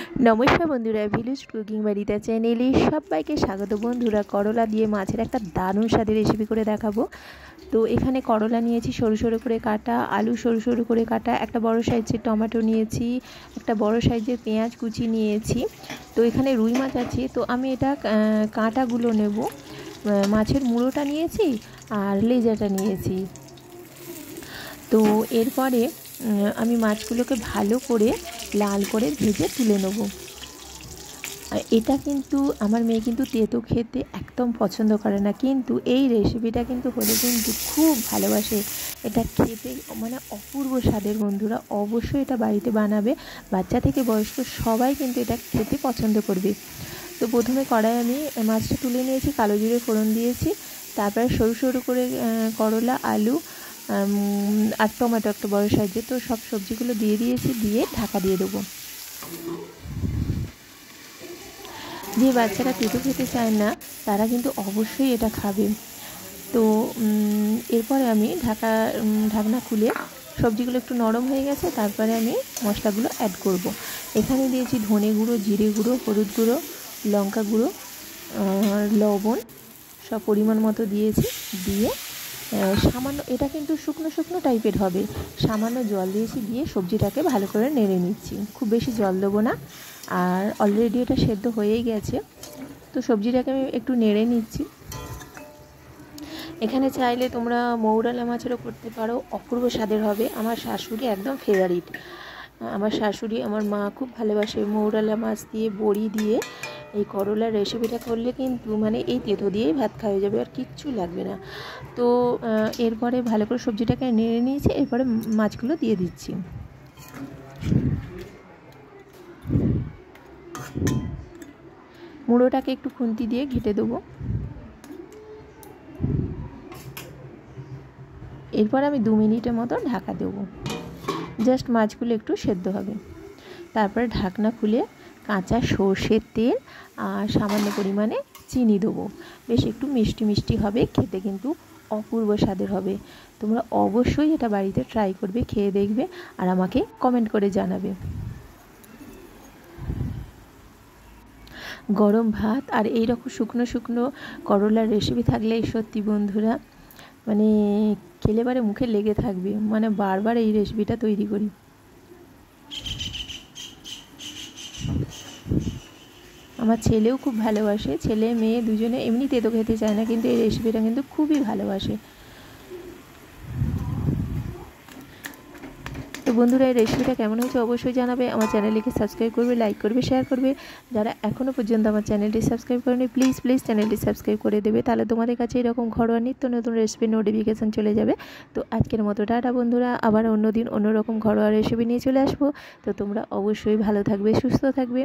नमस्कार बंधुरा village cooking বাড়িতে চ্যানেলে সবাইকে স্বাগত। বন্ধুরা করলা দিয়ে মাছের একটা দারুণ স্বাদের রেসিপি করে দেখাবো। তো এখানে করলা নিয়েছি সরু সরু করে কাটা, আলু সরু সরু করে কাটা, একটা বড় সাইজের টমেটো নিয়েছি, একটা বড় সাইজের পেঁয়াজ কুচি নিয়েছি। তো এখানে রুই মাছ আছে, তো আমি এটা কাঁটাগুলো নেব। মাছের মুড়োটা নিয়েছি আর লেজাটা নিয়েছি। তো এরপরে আমি মাছগুলোকে ভালো করে লাল করে ভেজে তুলে নেব। এটা কিন্তু আমার মেয়ে কিন্তু তেতো খেতে একদম পছন্দ করে না, কিন্তু এই রেসিপিটা কিন্তু হলে কিন্তু খুব ভালোবাসে। এটা খেতে মানে অপূর্ব স্বাদের। বন্ধুরা অবশ্যই এটা বাড়িতে বানাবে, বাচ্চা থেকে বয়স্ক সবাই কিন্তু এটা খেতে পছন্দ করবে। তো প্রথমে কড়াই আমি মাছটা তুলে নিয়েছি, কালো জিরে ফোড়ন দিয়েছি, তারপরে সরু সরু করে করলা, আলু আর টমেটো একটা বড় সাইজে, তো সব সবজিগুলো দিয়ে দিয়েছি, দিয়ে ঢাকা দিয়ে দেবো। যে বাচ্চারা তেতো খেতে চায় না তারা কিন্তু অবশ্যই এটা খাবে। তো এরপরে আমি ঢাকনা খুলে সবজিগুলো একটু নরম হয়ে গেছে, তারপরে আমি মশলাগুলো অ্যাড করব। এখানে দিয়েছি ধনে গুঁড়ো, জিরে গুঁড়ো, হলুদ গুঁড়ো, লঙ্কা গুঁড়ো, লবণ সব পরিমাণ মতো দিয়েছি। দিয়ে সামান্য, এটা কিন্তু শুকনো শুকনো টাইপের হবে, সামান্য জল দিয়েছি, দিয়ে সবজিটাকে ভালো করে নেড়ে নিচ্ছি। খুব বেশি জল দেবো না, আর অলরেডি এটা সেদ্ধ হয়েই গেছে। তো সবজিটাকে আমি একটু নেড়ে নিচ্ছি। এখানে চাইলে তোমরা মৌরালা মাছেরও করতে পারো, অপূর্ব স্বাদের হবে। আমার শাশুড়ি একদম ফেভারিট। আমার শাশুড়ি, আমার মা খুব ভালোবাসে মৌরালা মাছ দিয়ে বড়ি দিয়ে এই করলার রেসিপিটা করলে কিন্তু মানে এই তেতো দিয়েই ভাত খাওয়া যাবে, আর কিচ্ছু লাগবে না। তো এরপরে ভালো করে সবজিটাকে নেড়ে নিয়েছি, এরপরে মাছগুলো দিয়ে দিচ্ছি। মুড়োটাকে একটু খুন্তি দিয়ে ঘেঁটে দেবো। এরপর আমি 2 মিনিটের মতো ঢাকা দেবো, জাস্ট মাছগুলো একটু সেদ্ধ হবে। তারপরে ঢাকনা খুলে কাঁচা সর্ষের তেল আর সামান্য পরিমাণে চিনি দেবো। বেশ একটু মিষ্টি মিষ্টি হবে, খেতে কিন্তু অপূর্ব স্বাদের হবে। তোমরা অবশ্যই এটা বাড়িতে ট্রাই করবে, খেয়ে দেখবে আর আমাকে কমেন্ট করে জানাবে। গরম ভাত আর এইরকম শুকনো শুকনো করলার রেসিপি থাকলে সত্যি বন্ধুরা মানে খেলে পরে মুখে লেগে থাকবে, মানে বারবার এই রেসিপিটা তৈরি করি। আমার ছেলেও খুব ভালোবাসে, ছেলে মেয়ে দুজনে এমনি তেতো খেতে চায় না, কিন্তু এই রেসিপিটা কিন্তু খুবই ভালোবাসে। তো বন্ধুরা এই রেসিপিটা কেমন হয়েছে অবশ্যই জানাবে। আমার চ্যানেলটিকে সাবস্ক্রাইব করবে, লাইক করবে, শেয়ার করবে। যারা এখনও পর্যন্ত আমার চ্যানেলটি সাবস্ক্রাইব করেনি প্লিজ চ্যানেলটি সাবস্ক্রাইব করে দেবে, তাহলে তোমাদের কাছে এরকম ঘরোয়া নিত্য নতুন রেসিপির নোটিফিকেশান চলে যাবে। তো আজকের মতো টাটা বন্ধুরা, আবার অন্য দিন অন্যরকম ঘরোয়া রেসিপি নিয়ে চলে আসবো। তো তোমরা অবশ্যই ভালো থাকবে, সুস্থ থাকবে।